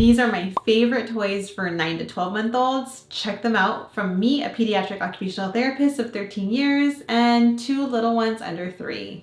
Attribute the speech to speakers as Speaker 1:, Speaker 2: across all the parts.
Speaker 1: These are my favorite toys for 9 to 12-month-olds. Check them out from me, a pediatric occupational therapist of 13 years, and 2 little ones under 3.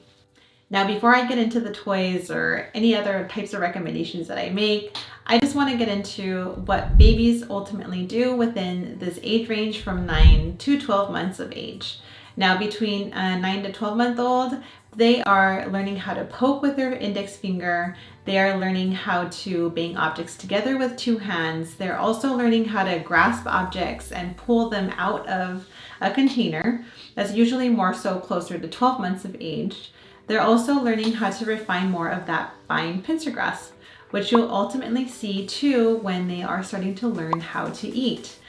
Speaker 1: Now, before I get into the toys or any other types of recommendations that I make, I just want to get into what babies ultimately do within this age range from 9 to 12 months of age. Now, between a 9 to 12-month-old, they are learning how to poke with their index finger. They are learning how to bang objects together with 2 hands. They're also learning how to grasp objects and pull them out of a container. That's usually more so closer to 12 months of age. They're also learning how to refine more of that fine pincer grasp, which you'll ultimately see too when they are starting to learn how to eat.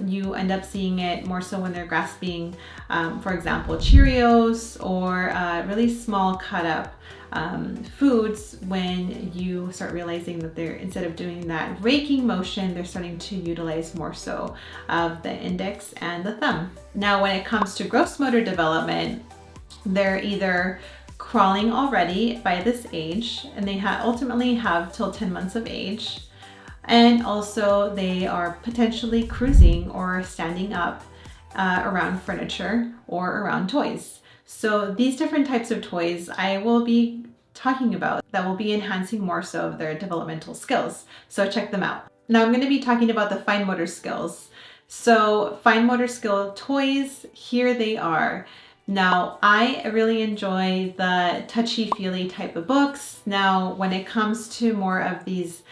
Speaker 1: You end up seeing it more so when they're grasping, for example, Cheerios or really small cut up foods, when you start realizing that they're, instead of doing that raking motion, they're starting to utilize more so of the index and the thumb. Now, when it comes to gross motor development, they're either crawling already by this age, and they ultimately have till 10 months of age. And also they are potentially cruising or standing up around furniture or around toys. So these different types of toys I will be talking about that will be enhancing more so of their developmental skills. So check them out. Now I'm going to be talking about the fine motor skills. So fine motor skill toys, here they are. Now, I really enjoy the touchy-feely type of books. Now, when it comes to more of these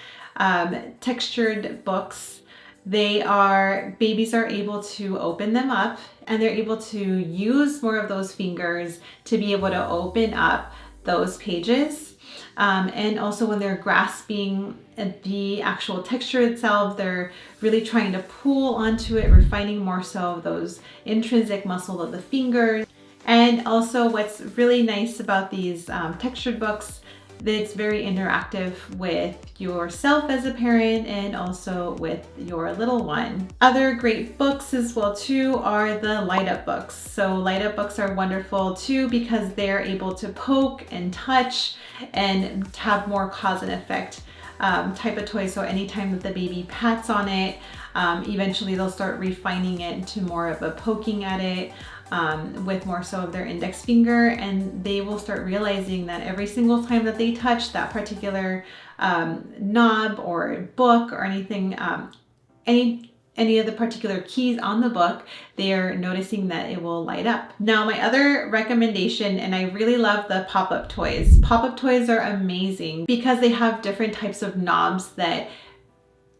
Speaker 1: textured books, babies are able to open them up, and they're able to use more of those fingers to be able to open up those pages. And also when they're grasping the actual texture itself, they're really trying to pull onto it, refining more so of those intrinsic muscle of the fingers. And also what's really nice about these textured books, that it's very interactive with yourself as a parent and also with your little one. Other great books as well too are the light up books. So light up books are wonderful too because they're able to poke and touch and have more cause and effect type of toy. So anytime that the baby pats on it, eventually they'll start refining it into more of a poking at it. With more so of their index finger, and they will start realizing that every single time that they touch that particular knob or book or anything, any of the particular keys on the book, they are noticing that it will light up. Now, my other recommendation, and I really love the pop-up toys. Pop-up toys are amazing because they have different types of knobs that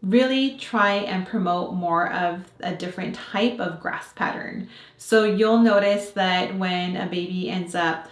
Speaker 1: really try and promote more of a different type of grasp pattern. So you'll notice that when a baby ends up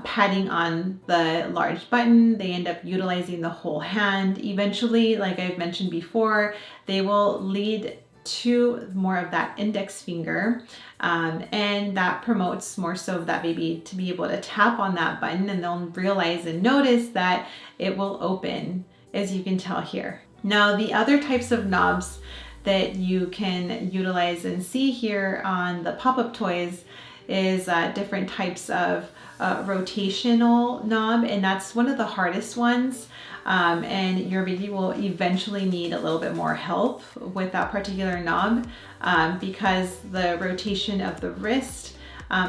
Speaker 1: patting on the large button, they end up utilizing the whole hand. Eventually, like I've mentioned before, they will lead to more of that index finger, and that promotes more so of that baby to be able to tap on that button, and they'll realize and notice that it will open, as you can tell here. Now, the other types of knobs that you can utilize and see here on the pop-up toys is different types of rotational knob, and that's one of the hardest ones. And your baby will eventually need a little bit more help with that particular knob because the rotation of the wrist,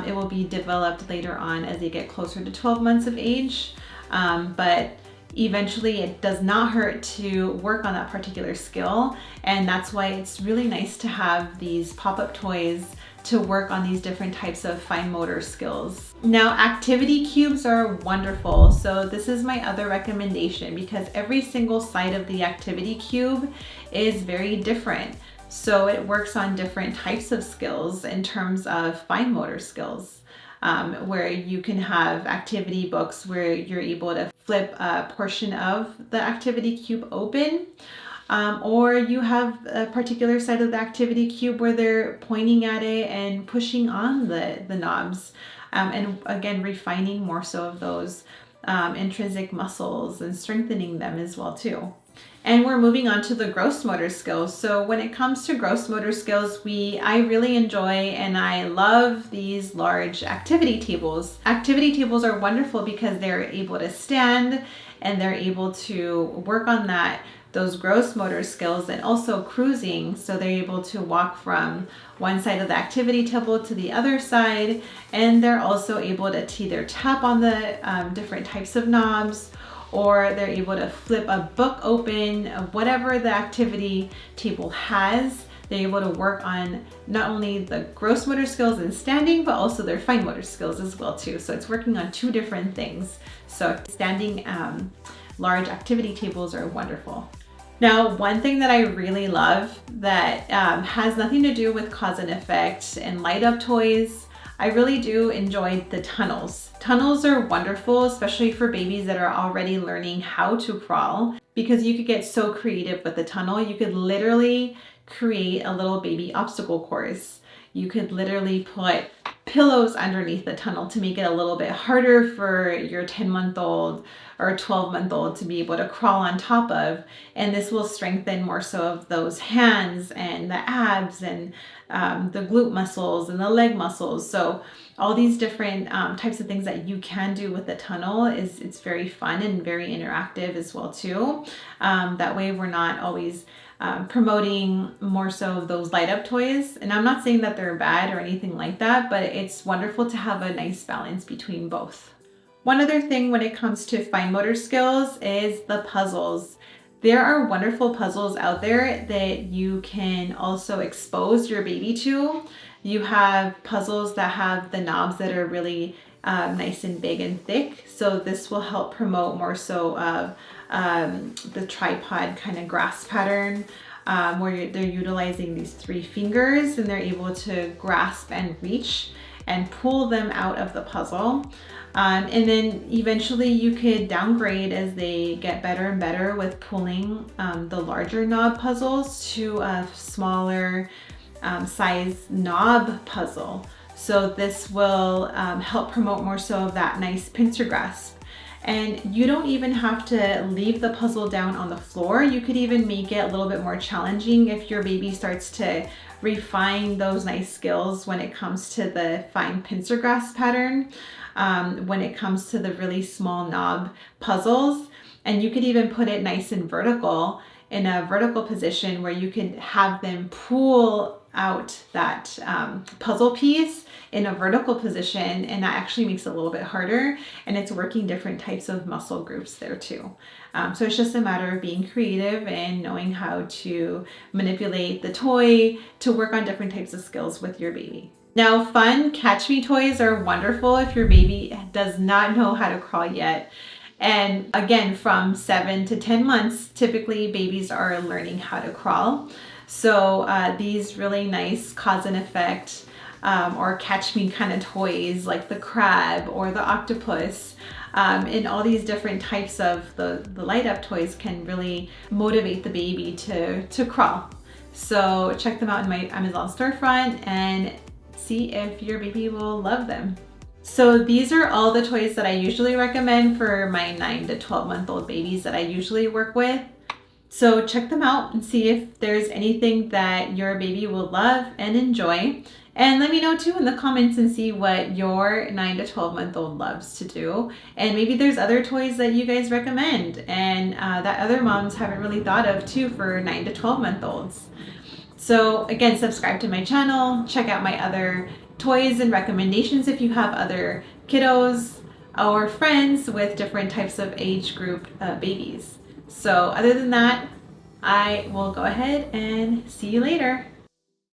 Speaker 1: it will be developed later on as they get closer to 12 months of age. But eventually it does not hurt to work on that particular skill, and that's why it's really nice to have these pop-up toys to work on these different types of fine motor skills. Now, activity cubes are wonderful. So this is my other recommendation because every single side of the activity cube is very different. So it works on different types of skills in terms of fine motor skills. Where you can have activity books where you're able to flip a portion of the activity cube open, or you have a particular side of the activity cube where they're pointing at it and pushing on the knobs, and again refining more so of those intrinsic muscles and strengthening them as well too. And we're moving on to the gross motor skills. So when it comes to gross motor skills, I really enjoy and I love these large activity tables. Activity tables are wonderful because they're able to stand and they're able to work on that those gross motor skills and also cruising. So they're able to walk from one side of the activity table to the other side, and they're also able to either tap on the different types of knobs, or they're able to flip a book open, whatever the activity table has. They're able to work on not only the gross motor skills in standing, but also their fine motor skills as well too. So it's working on two different things. So standing large activity tables are wonderful. Now, one thing that I really love that has nothing to do with cause and effect and light up toys, I really do enjoy the tunnels. Tunnels are wonderful, especially for babies that are already learning how to crawl, because you could get so creative with the tunnel. You could literally create a little baby obstacle course. You could literally put pillows underneath the tunnel to make it a little bit harder for your 10-month-old or 12-month-old to be able to crawl on top of. And this will strengthen more so of those hands and the abs and the glute muscles and the leg muscles. So all these different types of things that you can do with the tunnel it's very fun and very interactive as well too. That way we're not always promoting more so of those light up toys. And I'm not saying that they're bad or anything like that, but it's wonderful to have a nice balance between both. One other thing when it comes to fine motor skills is the puzzles. There are wonderful puzzles out there that you can also expose your baby to. You have puzzles that have the knobs that are really nice and big and thick. So this will help promote more so of the tripod kind of grasp pattern, where they're utilizing these 3 fingers and they're able to grasp and reach and pull them out of the puzzle. And then eventually you could downgrade as they get better and better with pulling the larger knob puzzles to a smaller size knob puzzle. So this will help promote more so of that nice pincer grasp. And you don't even have to leave the puzzle down on the floor. You could even make it a little bit more challenging if your baby starts to refine those nice skills when it comes to the fine pincer grasp pattern, when it comes to the really small knob puzzles. And you could even put it nice and vertical in a vertical position where you could have them pull out that puzzle piece in a vertical position, and that actually makes it a little bit harder, and it's working different types of muscle groups there too. So it's just a matter of being creative and knowing how to manipulate the toy to work on different types of skills with your baby. Now, fun catch me toys are wonderful if your baby does not know how to crawl yet. And again, from 7 to 10 months, typically babies are learning how to crawl. So these really nice cause and effect or catch me kind of toys like the crab or the octopus, and all these different types of the light up toys can really motivate the baby to crawl. So check them out in my Amazon storefront and see if your baby will love them. So these are all the toys that I usually recommend for my 9 to 12-month-old babies that I usually work with. So check them out and see if there's anything that your baby will love and enjoy. And let me know too in the comments and see what your 9 to 12-month-old loves to do. And maybe there's other toys that you guys recommend and that other moms haven't really thought of too for 9 to 12-month-olds. So again, subscribe to my channel, check out my other toys and recommendations if you have other kiddos or friends with different types of age group babies. So other than that, I will go ahead and see you later.